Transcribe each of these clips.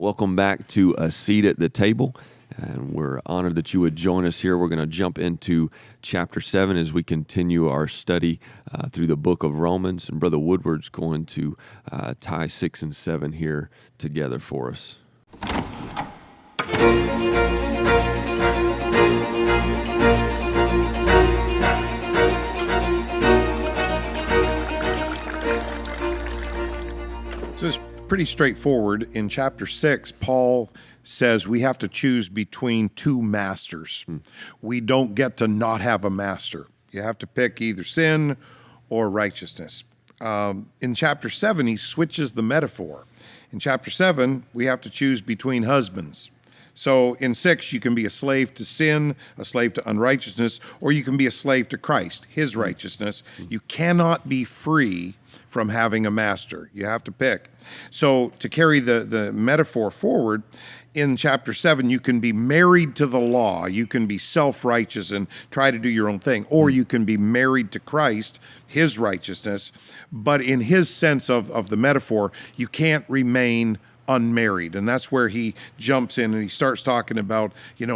Welcome back to A Seat at the Table, and we're honored that you would join us here. We're going to jump into chapter 7 as we continue our study through the book of Romans, and Brother Woodward's going to tie 6 and 7 here together for us. So it's pretty straightforward. In chapter 6, Paul says we have to choose between two masters. We don't get to not have a master. You have to pick either sin or righteousness. In chapter 7, he switches the metaphor. In chapter 7, we have to choose between husbands. So in 6, you can be a slave to sin, a slave to unrighteousness, or you can be a slave to Christ, his righteousness. You cannot be free from having a master. You have to pick. So to carry the metaphor forward, in chapter 7, you can be married to the law. You can be self-righteous and try to do your own thing. Or you can be married to Christ, his righteousness. But in his sense of the metaphor, you can't remain unmarried. And that's where he jumps in and he starts talking about,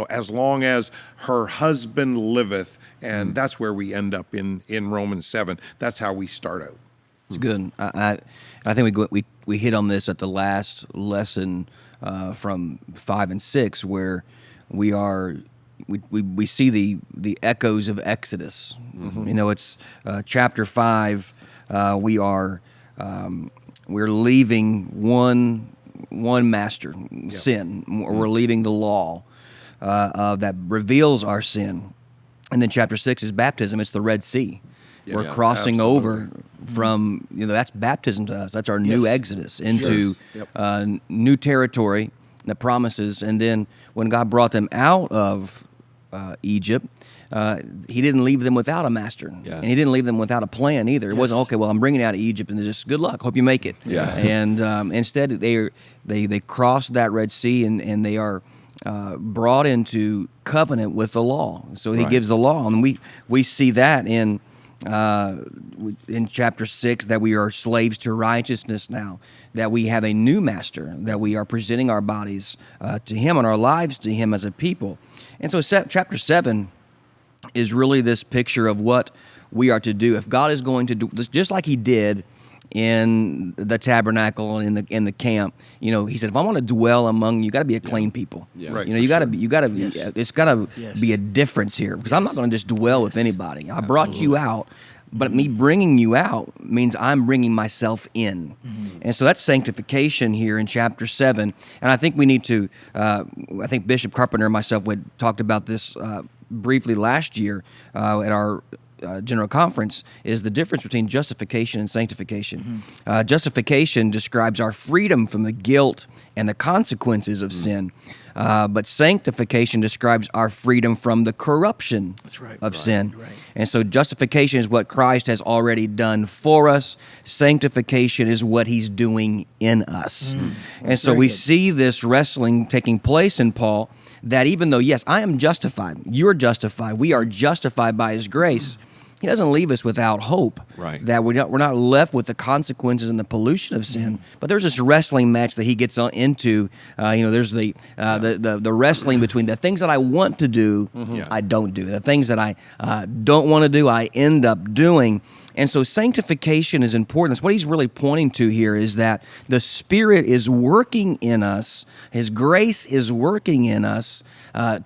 as long as her husband liveth. And that's where we end up in Romans 7. That's how we start out. It's good. I think we hit on this at the last lesson from 5 and 6, where we see the echoes of Exodus. Mm-hmm. It's chapter 5. We're leaving one master, sin. We're leaving the law that reveals our sin, and then chapter 6 is baptism. It's the Red Sea. We're crossing over from, that's baptism to us. That's our new exodus into new territory, the promises. And then when God brought them out of Egypt, he didn't leave them without a master. And he didn't leave them without a plan either. It wasn't, okay, well, I'm bringing you out of Egypt and just good luck. Hope you make it. And instead, they crossed that Red Sea and they are brought into covenant with the law. So he gives the law. And we see that in chapter 6, that we are slaves to righteousness now, that we have a new master, that we are presenting our bodies to him and our lives to him as a people. And so chapter 7 is really this picture of what we are to do. If God is going to do this, just like he did in the tabernacle and in the camp, he said, if I want to dwell among you, got to be a clean people. You got to be. It's got to be a difference here, because I'm not going to just dwell with anybody. I brought you out, but me bringing you out means I'm bringing myself in. And so that's sanctification here in chapter 7. And I think we need to. I think Bishop Carpenter and myself had talked about this briefly last year at our general conference, is the difference between justification and sanctification. Justification describes our freedom from the guilt and the consequences of sin, but sanctification describes our freedom from the corruption of sin. And so justification is what Christ has already done for us. Sanctification is what he's doing in us. And so we see this wrestling taking place in Paul, that even though, yes, I am justified, you're justified, we are justified by his grace, he doesn't leave us without hope, that we're not left with the consequences and the pollution of sin. But there's this wrestling match that he gets into. There's the wrestling between the things that I want to do, I don't do. The things that I don't want to do, I end up doing. And so sanctification is important. What he's really pointing to here is that the Spirit is working in us, his grace is working in us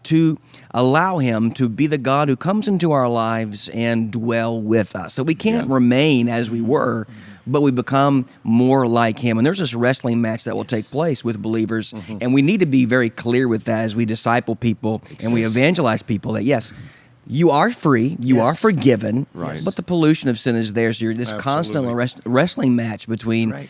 to allow him to be the God who comes into our lives and dwell with us. So we can't remain as we were, but we become more like him. And there's this wrestling match that will take place with believers, and we need to be very clear with that as we disciple people and we evangelize people, that yes, you are free, you are forgiven, but the pollution of sin is there. So you're this constant wrestling match between, are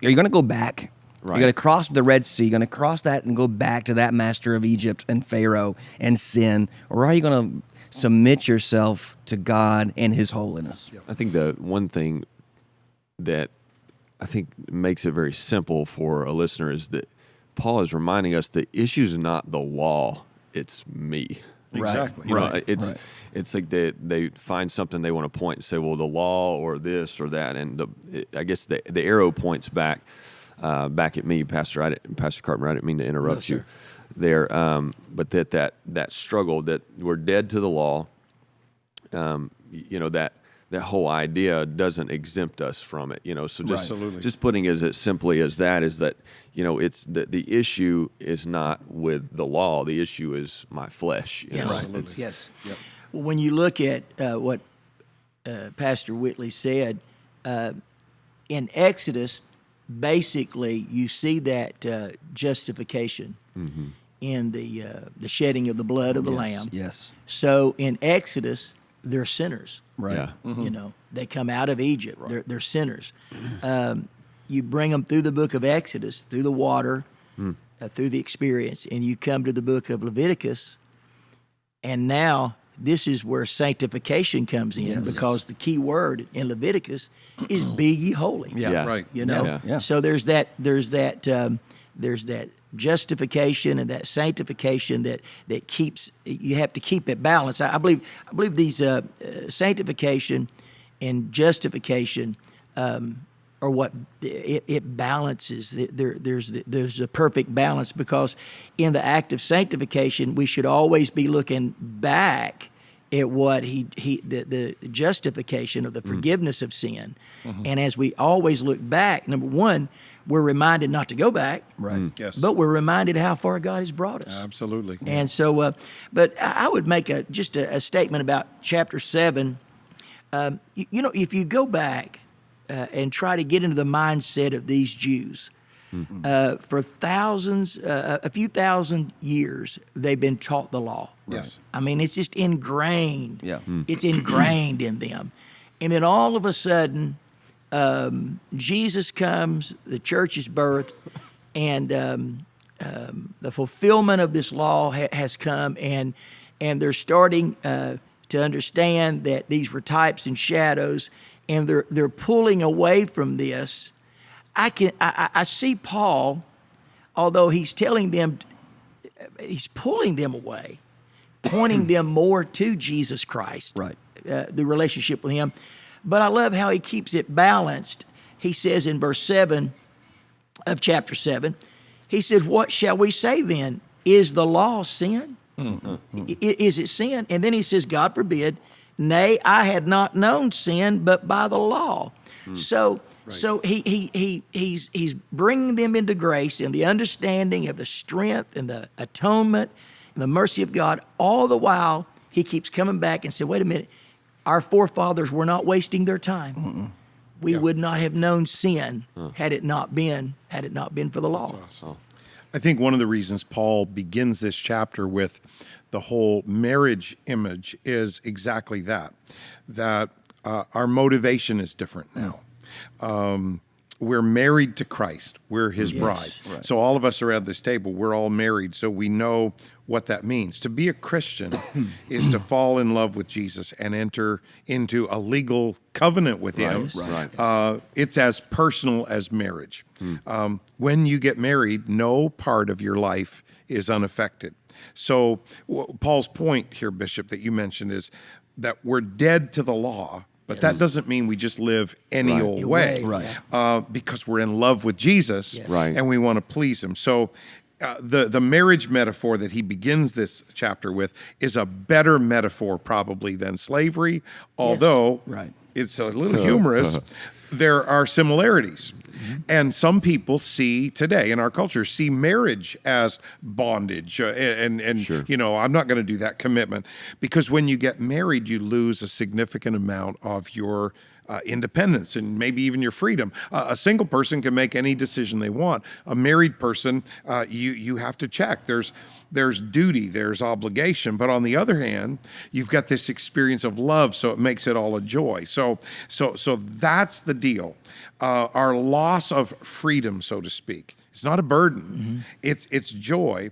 you going to go back? You're going to cross the Red Sea, you're going to cross that and go back to that master of Egypt and Pharaoh and sin, or are you going to submit yourself to God and his holiness? I think the one thing that I think makes it very simple for a listener is that Paul is reminding us the issue is not the law, it's me. Exactly. It's like they find something they want to point and say, well, the law or this or that, and I guess the arrow points back back at me, Pastor Carpenter. I didn't mean to interrupt No, you there, but that struggle, that we're dead to the law. That whole idea doesn't exempt us from it, So just Absolutely. just putting it as simply as that is that it's the issue is not with the law. The issue is my flesh. Yes. It's- Yes. Well, when you look at what Pastor Whitley said in Exodus, basically you see that justification in the shedding of the blood of the lamb. Yes. So in Exodus, they're sinners. Right. Yeah. They come out of Egypt. They're sinners. You bring them through the book of Exodus, through the water, through the experience, and you come to the book of Leviticus, and now this is where sanctification comes in, because the key word in Leviticus is "be ye holy." Yeah. Right. Yeah. So there's that justification and that sanctification that keeps, you have to keep it balanced. I believe these sanctification and justification are what it balances. There's a perfect balance, because in the act of sanctification we should always be looking back at what the justification of the forgiveness of sin. And as we always look back, number one, we're reminded not to go back, Right. Yes. but we're reminded how far God has brought us. Absolutely. And so, but I would make just a statement about chapter 7. If you go back and try to get into the mindset of these Jews, for thousands, a few thousand years, they've been taught the law. Yes. I mean, it's just ingrained. Yeah. It's ingrained in them. And then all of a sudden, Jesus comes, the church is birthed, and the fulfillment of this law has come, and they're starting to understand that these were types and shadows, and they're pulling away from this. I see Paul, although he's telling them, he's pulling them away, pointing them more to Jesus Christ, Right. The relationship with him. But I love how he keeps it balanced. He says in verse 7 of chapter 7, he said, "What shall we say then? Is the law sin? Is it sin?" And then he says, "God forbid. Nay, I had not known sin but by the law." So he's bringing them into grace and the understanding of the strength and the atonement and the mercy of God. All the while, he keeps coming back and said, "Wait a minute. Our forefathers were not wasting their time. We would not have known sin had it not been for the law." So, I think one of the reasons Paul begins this chapter with the whole marriage image is exactly that our motivation is different now. We're married to Christ. We're his bride. Right. So all of us around this table, we're all married, so we know what that means. To be a Christian is to fall in love with Jesus and enter into a legal covenant with him. Right. It's as personal as marriage. When you get married, no part of your life is unaffected. So Paul's point here, Bishop, that you mentioned is that we're dead to the law, but that doesn't mean we just live any old way. Right. Because we're in love with Jesus Right. and we want to please him. So the marriage metaphor that he begins this chapter with is a better metaphor probably than slavery, although Right. it's a little humorous. There are similarities. And some people see today in our culture, see marriage as bondage. And Sure. I'm not going to do that commitment, because when you get married, you lose a significant amount of your independence and maybe even your freedom. A single person can make any decision they want. A married person, you have to check. There's duty, there's obligation, but on the other hand, you've got this experience of love, so it makes it all a joy. So that's the deal. Our loss of freedom, so to speak, it's not a burden. It's joy.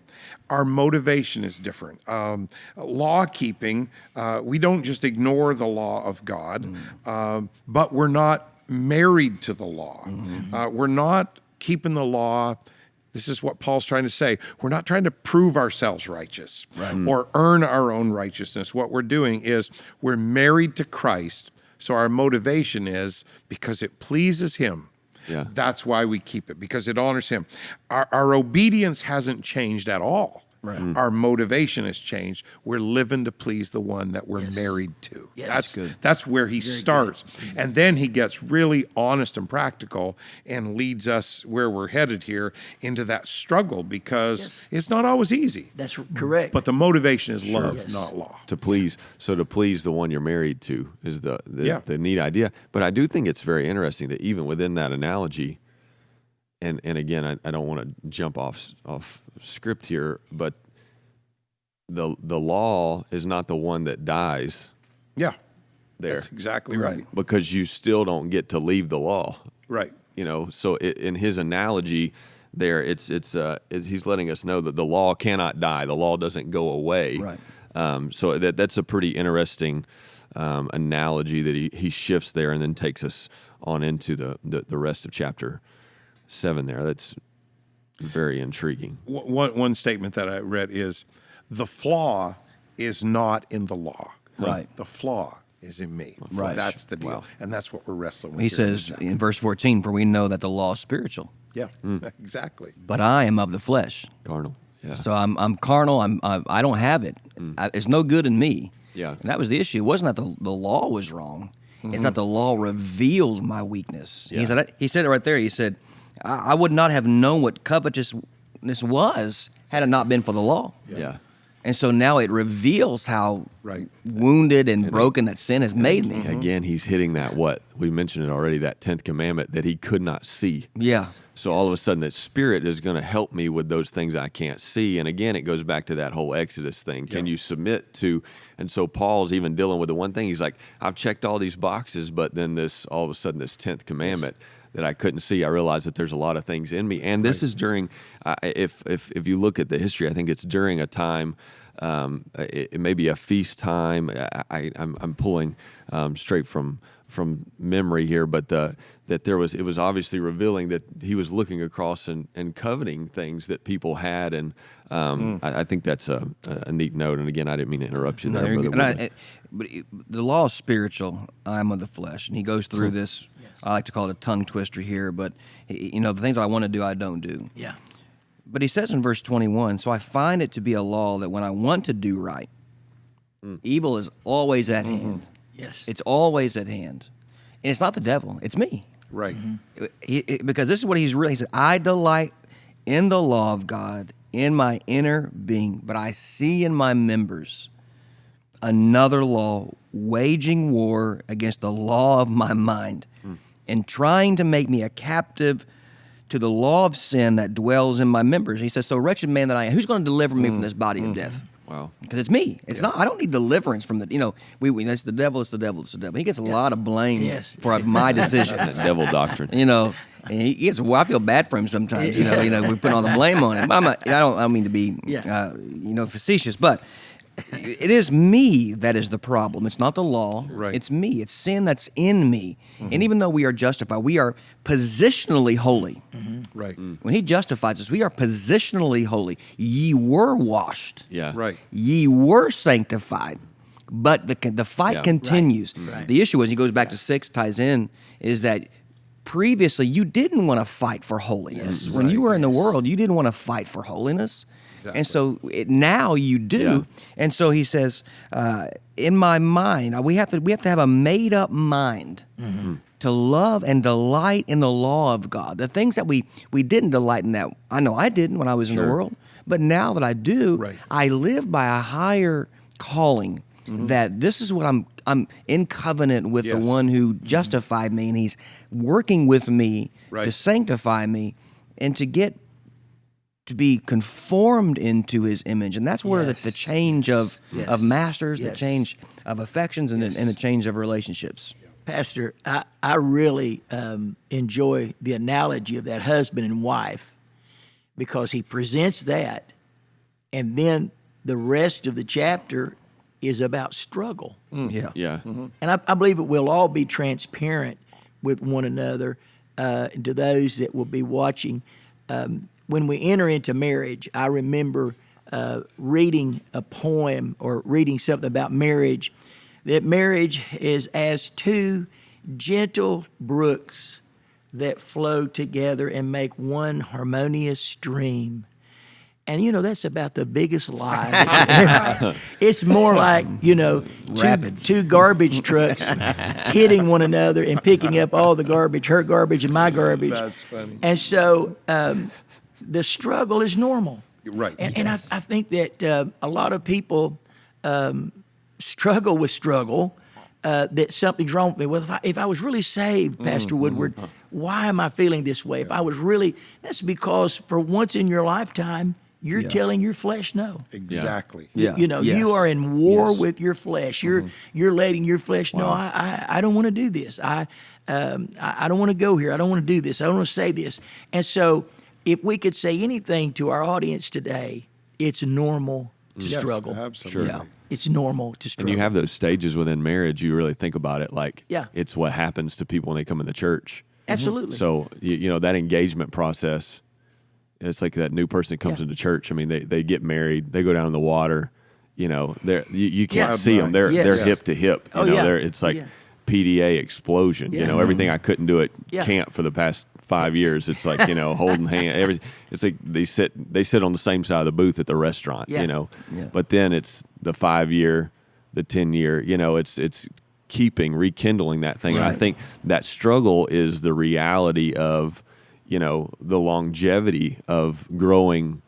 Our motivation is different. Law keeping, we don't just ignore the law of God, but we're not married to the law. We're not keeping the law. This is what Paul's trying to say. We're not trying to prove ourselves righteous or earn our own righteousness. What we're doing is we're married to Christ, so our motivation is because it pleases him. Yeah. That's why we keep it, because it honors him. Our obedience hasn't changed at all. Right. Our motivation has changed. We're living to please the one that we're married to. Yes. That's Good. That's where he starts. And then he gets really honest and practical and leads us where we're headed here into that struggle, because it's not always easy. That's correct. But the motivation is love, Yes. not law. To please the one you're married to is the neat idea. But I do think it's very interesting that even within that analogy, and again, I don't want to jump off script here, but the law is not the one that dies Yeah. there. That's exactly right. Because you still don't get to leave the law. Right. So in his analogy there, it's he's letting us know that the law cannot die. The law doesn't go away. Right. So that's a pretty interesting analogy that he shifts there and then takes us on into the rest of chapter 7 there. That's very intriguing. One statement that I read is, the flaw is not in the law. Right. The flaw is in me. Right. That's the deal. Wow. And that's what we're wrestling with. He here in says this chapter. in verse 14, for we know that the law is spiritual, Yeah, exactly. but I am of the flesh. Carnal. Yeah. So I'm carnal. I don't have it. It's no good in me. Yeah. And that was the issue. It wasn't that the law was wrong. It's that the law revealed my weakness. Yeah. He said it right there. He said, I would not have known what covetousness was had it not been for the law. Yeah. And so now it reveals how Right. wounded and broken that sin has made me. Again, he's hitting that, what we mentioned it already, that 10th commandment that he could not see. Yeah. So all of a sudden, that Spirit is going to help me with those things I can't see. And again, it goes back to that whole Exodus thing. Can you submit to? And so Paul's even dealing with the one thing. He's like, I've checked all these boxes, but then all of a sudden, this 10th commandment that I couldn't see, I realized that there's a lot of things in me. And this is during, if you look at the history, I think it's during a time. It may be a feast time. I'm pulling straight from memory here, but it was obviously revealing that he was looking across and coveting things that people had, and I think that's a neat note. And again, I didn't mean to interrupt you there, Brother Woodward. But the law is spiritual. I am of the flesh, and he goes through this. I like to call it a tongue twister here, but the things I want to do, I don't do. Yeah. But he says in verse 21, so I find it to be a law that when I want to do right, evil is always at hand. Yes. It's always at hand. And it's not the devil, it's me. Right. Because this is what he said, I delight in the law of God in my inner being, but I see in my members another law waging war against the law of my mind and trying to make me a captive to the law of sin that dwells in my members. He says, so wretched man that I am, who's going to deliver me from this body of death? Wow. Because it's me. It's not. I don't need deliverance from the. It's the devil. It's the devil. It's the devil. He gets a lot of blame for my decisions. That devil doctrine. And he gets. Well, I feel bad for him sometimes. We put all the blame on him. But I don't mean to be, facetious. But it is me that is the problem. It's not the law. Right. It's me. It's sin that's in me. And even though we are justified, we are positionally holy. Right. When he justifies us, we are positionally holy. Ye were washed. Yeah. Right. Ye were sanctified. But the fight continues. Right. The issue is, he goes back to 6, ties in, is that previously you didn't want to fight for holiness. When you were in the world, you didn't want to fight for holiness. Exactly. And so now you do. Yeah. And so he says, in my mind, we have to have a made up mind to love and delight in the law of God. The things that we didn't delight in, that I know I didn't when I was in the world, but now that I do, I live by a higher calling. That this is what I'm in covenant with the one who justified me, and he's working with me to sanctify me and to get to be conformed into his image. And that's where the change of masters, the change of affections, and the change of relationships. Pastor, I really enjoy the analogy of that husband and wife, because he presents that, and then the rest of the chapter is about struggle. Yeah. Yeah. And I believe it will all be transparent with one another to those that will be watching. When we enter into marriage, I remember reading a poem or reading something about marriage, that marriage is as two gentle brooks that flow together and make one harmonious stream. And, that's about the biggest lie. It's more like, two garbage trucks hitting one another and picking up all the garbage, her garbage and my garbage. That's funny. And so the struggle is normal. Right. And I think that a lot of people struggle with struggle, that something's wrong with me. Well, if I was really saved, Pastor Woodward, why am I feeling this way? If I was really, that's because for once in your lifetime, you're telling your flesh no. Exactly. Yeah. You are in war Yes. with your flesh. You're letting your flesh know, I don't want to do this. I don't want to go here. I don't want to do this. I don't want to say this. And so if we could say anything to our audience today, it's normal to Yes, struggle. absolutely. Yeah. It's normal to struggle. And you have those stages within marriage. You really think about it, like it's what happens to people when they come into church. Absolutely. So that engagement process. It's like that new person that comes into church. I mean, they get married, they go down in the water. You can't see them. They're hip to hip. It's like PDA explosion. Yeah. Everything I couldn't do at camp for the past 5 years. It's like holding hand. It's like they sit on the same side of the booth at the restaurant. Yeah. But then it's the 5-year, the 10-year. It's rekindling that thing. Right. And I think that struggle is the reality of the longevity of growing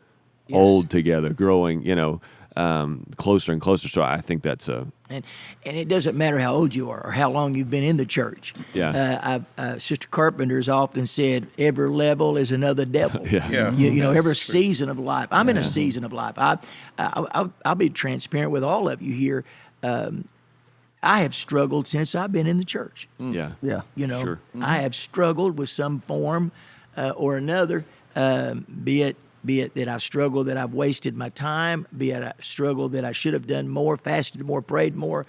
old together, growing closer and closer. So I think that's and it doesn't matter how old you are or how long you've been in the church. Yeah. Sister Carpenter has often said, every level is another devil. Yeah. Every season of life. I'm in a season of life. I'll be transparent with all of you here. I have struggled since I've been in the church. Yeah. Yeah. Sure. I have struggled with some form or another, be it that I've struggled that I've wasted my time, be it I struggled that I should have done more, fasted more, prayed more,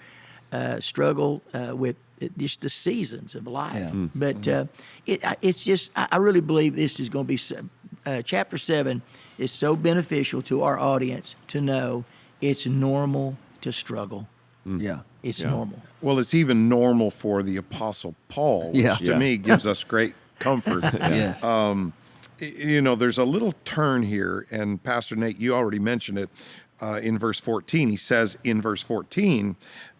struggle with just the seasons of life. Yeah. But it's just, I really believe this is going to be, chapter 7 is so beneficial to our audience to know it's normal to struggle. Yeah. It's normal. Well, it's even normal for the Apostle Paul, which Yeah. to me gives us great comfort. Yes. There's a little turn here, and Pastor Nate, you already mentioned it in verse 14. He says in verse 14,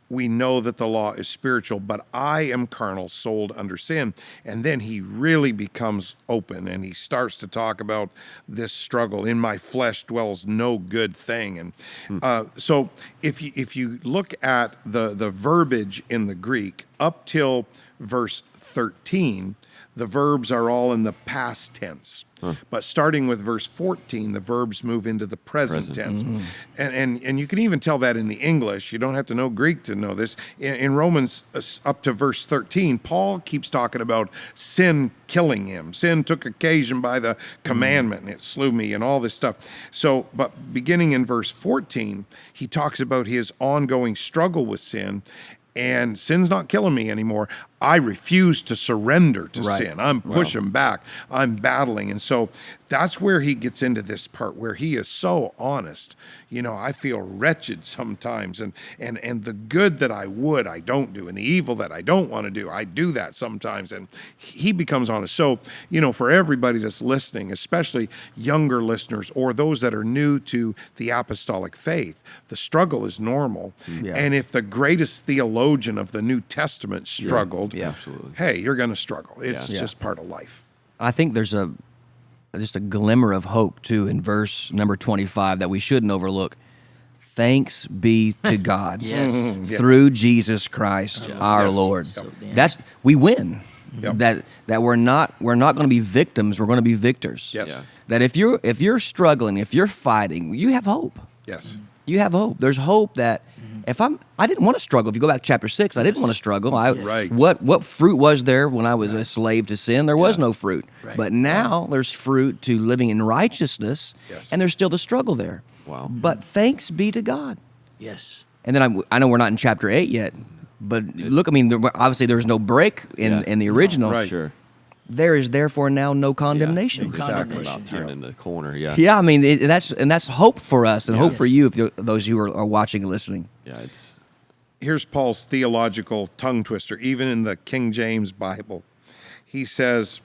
we know that the law is spiritual, but I am carnal, sold under sin. And then he really becomes open, and he starts to talk about this struggle. In my flesh dwells no good thing. And so if you look at the verbiage in the Greek, up till verse 13, the verbs are all in the past tense. But starting with verse 14, the verbs move into the present tense. And you can even tell that in the English. You don't have to know Greek to know this. In Romans up to verse 13, Paul keeps talking about sin killing him. Sin took occasion by the commandment, and it slew me, and all this stuff. So, but beginning in verse 14, he talks about his ongoing struggle with sin. And sin's not killing me anymore. I refuse to surrender to sin. I'm pushing back. I'm battling. And so that's where he gets into this part where he is so honest. I feel wretched sometimes. And the good that I don't do. And the evil that I don't want to do, I do that sometimes. And he becomes honest. So, for everybody that's listening, especially younger listeners or those that are new to the apostolic faith, the struggle is normal. Yeah. And if the greatest theologian of the New Testament struggled, Absolutely. hey, you're going to struggle. It's Yeah. just part of life. I think there's just a glimmer of hope too in verse number 25 that we shouldn't overlook. Thanks be to God through Jesus Christ our Lord. We win. Yep. That we're not going to be victims. We're going to be victors. Yes. Yeah. That if you're struggling, if you're fighting, you have hope. Yes. You have hope. There's hope that I didn't want to struggle. If you go back to chapter 6, I didn't want to struggle. Right. What fruit was there when I was a slave to sin? There was no fruit. Right. But now there's fruit to living in righteousness, Yes. and there's still the struggle there. Wow. But thanks be to God. Yes. And then I know we're not in chapter 8 yet, but look, obviously there was no break in the original. Right. Sure. There is therefore now no condemnation. Exactly. About turning the corner. Yeah. Yeah, that's hope for us and hope for you, those who are watching and listening. Yeah. It's Here's Paul's theological tongue twister, even in the King James Bible. He says,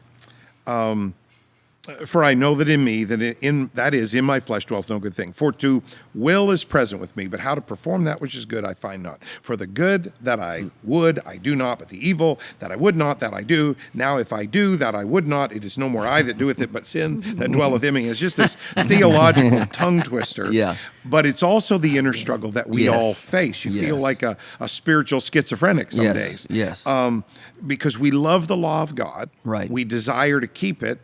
For I know that in me, that is in my flesh dwelleth no good thing. For to will is present with me, but how to perform that which is good I find not. For the good that I would, I do not, but the evil that I would not, that I do. Now if I do that I would not, it is no more I that doeth it, but sin that dwelleth in me. It's just this theological tongue twister. Yeah. But it's also the inner struggle that we all face. You feel like a spiritual schizophrenic some days. Yes. Because we love the law of God. Right. We desire to keep it.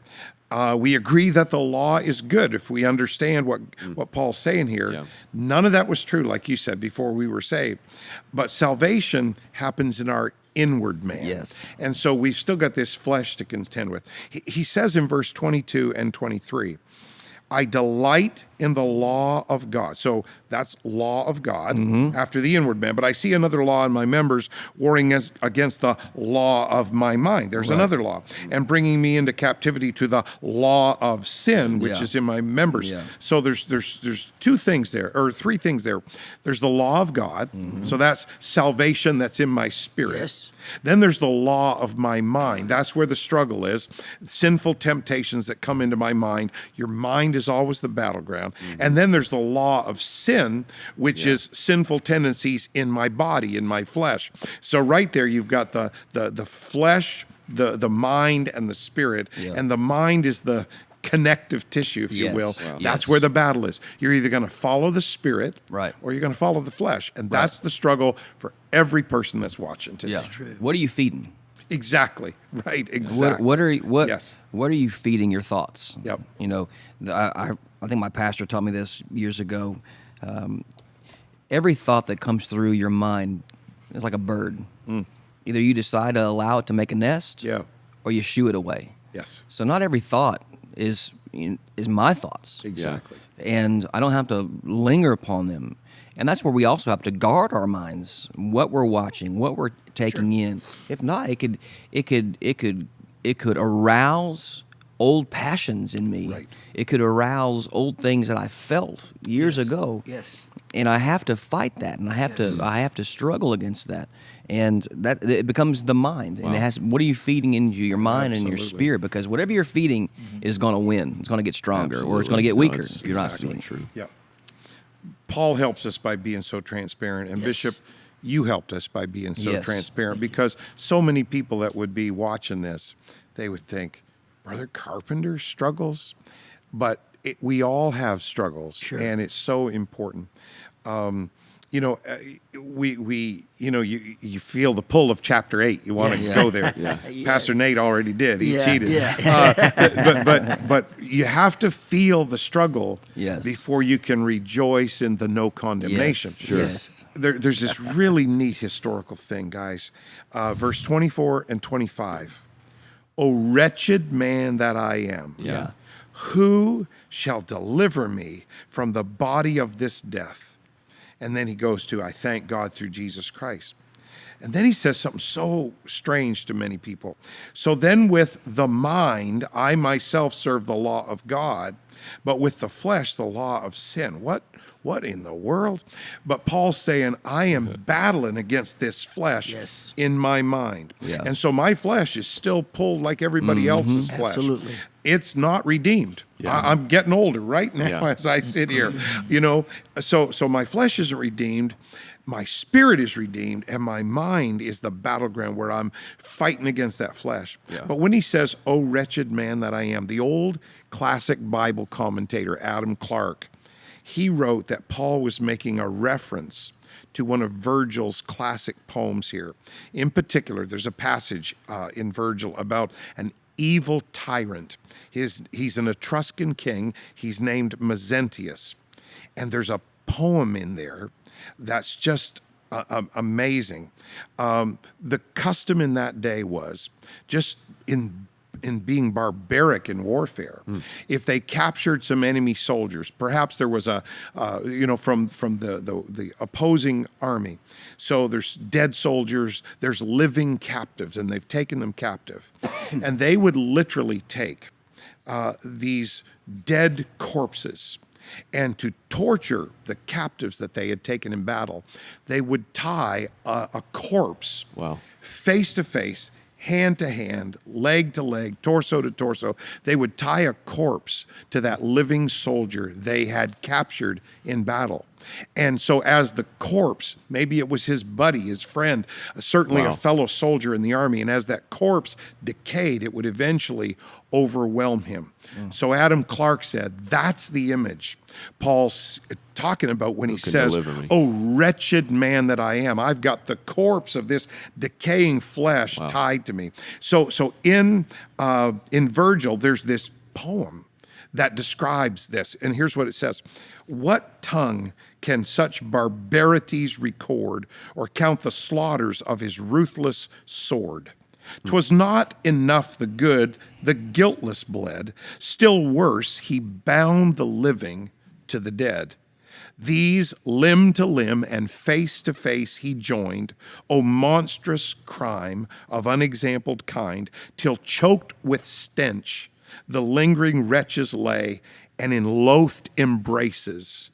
We agree that the law is good if we understand what Paul's saying here. Yeah. None of that was true, like you said, before we were saved. But salvation happens in our inward man. Yes. And so we've still got this flesh to contend with. He says in verse 22 and 23, I delight in the law of God. So that's law of God after the inward man. But I see another law in my members warring against the law of my mind. There's another law. And bringing me into captivity to the law of sin, which is in my members. Yeah. So there's two things there, or three things there. There's the law of God. So that's salvation that's in my spirit. Yes. Then there's the law of my mind. That's where the struggle is. Sinful temptations that come into my mind. Your mind is always the battleground. And then there's the law of sin, which is sinful tendencies in my body, in my flesh. So right there, you've got the flesh, the mind, and the spirit. Yeah. And the mind is the connective tissue, if you will. Wow. That's where the battle is. You're either going to follow the spirit, or you're going to follow the flesh, and that's the struggle for every person that's watching today. Yeah. What are you feeding? Exactly. Right. Exactly. What are you feeding your thoughts? Yep. You know, I think my pastor taught me this years ago. Every thought that comes through your mind is like a bird. Either you decide to allow it to make a nest, or you shoo it away. Yes. So not every thought is my thoughts. Exactly. And I don't have to linger upon them. And that's where we also have to guard our minds, what we're watching, what we're taking in. If not, it could arouse old passions in me. Right. It could arouse old things that I felt years ago. Yes. And I have to fight that, and I have to struggle against that. And that it becomes the mind. And it has, what are you feeding into your mind and your spirit? Because whatever you're feeding is going to win. It's going to get stronger, or it's going to get weaker if you're not feeding. True. Yeah. Paul helps us by being so transparent, and Bishop, you helped us by being so transparent, because so many people that would be watching this, they would think, Brother Carpenter struggles, but we all have struggles, and it's so important. You know, you feel the pull of chapter 8. You want to go there. Pastor Nate already did. He cheated. But you have to feel the struggle before you can rejoice in the no condemnation. There's this really neat historical thing, guys. Verse 24 and 25. O wretched man that I am, who shall deliver me from the body of this death? And then he goes to, I thank God through Jesus Christ. And then he says something so strange to many people. So then with the mind, I myself serve the law of God, but with the flesh, the law of sin. What in the world? But Paul's saying, I am battling against this flesh in my mind. And so my flesh is still pulled like everybody else's flesh. Absolutely. It's not redeemed. I'm getting older right now as I sit here. You know, so my flesh isn't redeemed. My spirit is redeemed, and my mind is the battleground where I'm fighting against that flesh. But when he says, "O wretched man that I am," the old classic Bible commentator, Adam Clarke, he wrote that Paul was making a reference to one of Virgil's classic poems here. In particular, there's a passage in Virgil about an evil tyrant. He's an Etruscan king. He's named Mezentius. And there's a poem in there that's just amazing. The custom in that day was just in being barbaric in warfare. If they captured some enemy soldiers, perhaps there was from the opposing army. So there's dead soldiers, there's living captives, and they've taken them captive. And they would literally take these dead corpses, and to torture the captives that they had taken in battle, they would tie a corpse face to face hand to hand, leg to leg, torso to torso. They would tie a corpse to that living soldier they had captured in battle. And so as the corpse, maybe it was his buddy, his friend, certainly a fellow soldier in the army, and as that corpse decayed, it would eventually overwhelm him. So Adam Clarke said, that's the image Paul's talking about when he says, oh, wretched man that I am. I've got the corpse of this decaying flesh tied to me. So in Virgil, there's this poem that describes this. And here's what it says. What tongue can such barbarities record or count the slaughters of his ruthless sword? 'Twas not enough the good, the guiltless bled. Still worse, he bound the living to the dead. These limb to limb and face to face he joined, O monstrous crime of unexampled kind, till choked with stench the lingering wretches lay, and in loathed embraces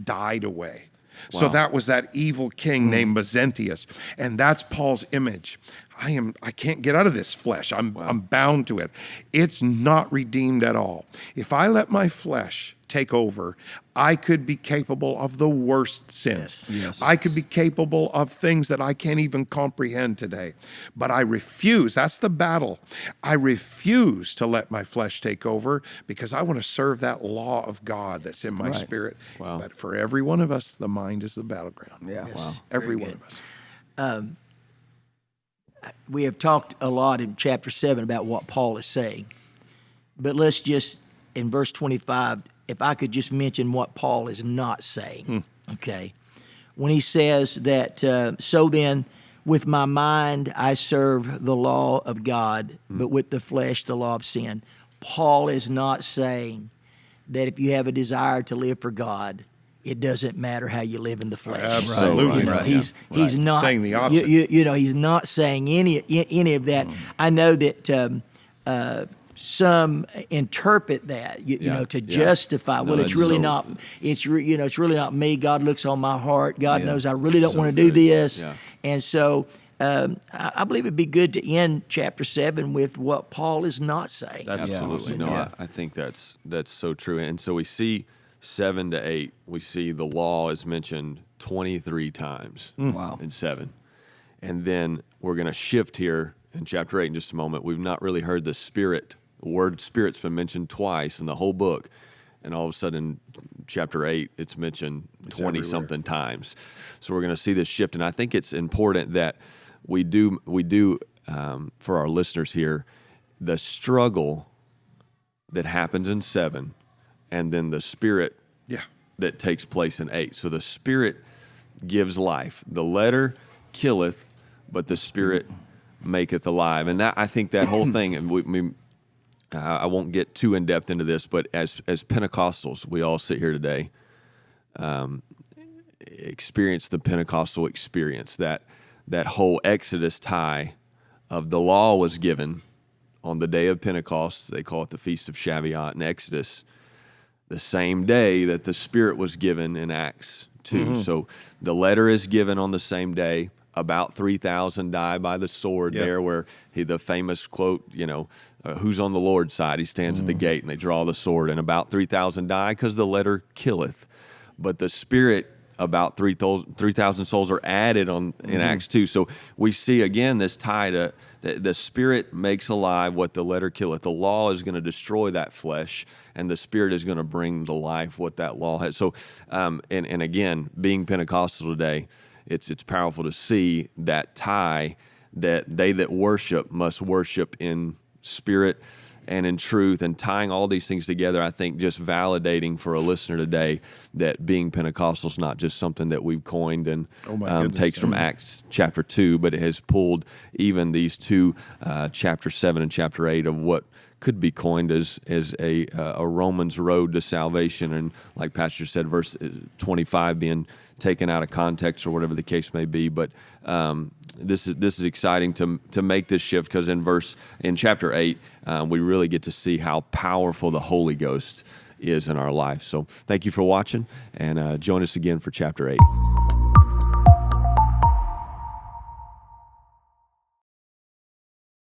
died away. So that was that evil king named Mezentius, and that's Paul's image. I can't get out of this flesh. I'm bound to it. It's not redeemed at all. If I let my flesh take over, I could be capable of the worst sins. Yes. I could be capable of things that I can't even comprehend today. But I refuse. That's the battle. I refuse to let my flesh take over because I want to serve that law of God that's in my spirit. Wow. But for every one of us, the mind is the battleground. Yeah. Yes. Wow. Every one of us. We have talked a lot in chapter 7 about what Paul is saying. But let's just, in verse 25, if I could just mention what Paul is not saying, okay? When he says that, so then, with my mind I serve the law of God, but with the flesh the law of sin. Paul is not saying that if you have a desire to live for God, it doesn't matter how you live in the flesh. Absolutely. You know, he's not saying the opposite. You know, he's not saying any of that. I know that some interpret that you know to justify. Well, it's really not. It's really not me. God looks on my heart. God knows I really don't want to do this, and so. I believe it'd be good to end chapter 7 with what Paul is not saying. Absolutely. No, I think that's so true. And so we see 7 to 8, we see the law is mentioned 23 times in 7. And then we're going to shift here in chapter 8 in just a moment. We've not really heard the Spirit. The word Spirit's been mentioned twice in the whole book. And all of a sudden, chapter 8, it's mentioned 20-something times. So we're going to see this shift. And I think it's important that we do for our listeners here, the struggle that happens in 7 and then the Spirit that takes place in 8. So the Spirit gives life. The letter killeth, but the Spirit maketh alive. And that, I think that whole thing, and I won't get too in-depth into this, but as Pentecostals, we all sit here today, experience the Pentecostal experience, that whole Exodus tie of the law was given on the day of Pentecost. They call it the Feast of Shavuot in Exodus, the same day that the Spirit was given in Acts 2. So the letter is given on the same day. About 3,000 die by the sword there, where the famous quote, who's on the Lord's side? He stands at the gate, and they draw the sword, and about 3,000 die because the letter killeth. But the Spirit, about 3,000 souls are added on in Acts 2. So we see again this tie to the Spirit makes alive what the letter killeth. The law is going to destroy that flesh, and the Spirit is going to bring to life what that law has. So, and again, being Pentecostal today, it's powerful to see that tie, that they that worship must worship in spirit and in truth, and tying all these things together, I think just validating for a listener today that being Pentecostal is not just something that we've coined and takes from Acts chapter 2, but it has pulled even these two, chapter 7 and chapter 8, of what could be coined as a Romans road to salvation. And like Pastor said, verse 25 being taken out of context or whatever the case may be. But this is exciting to make this shift, because in chapter 8, we really get to see how powerful the Holy Ghost is in our life. So thank you for watching, and join us again for chapter 8.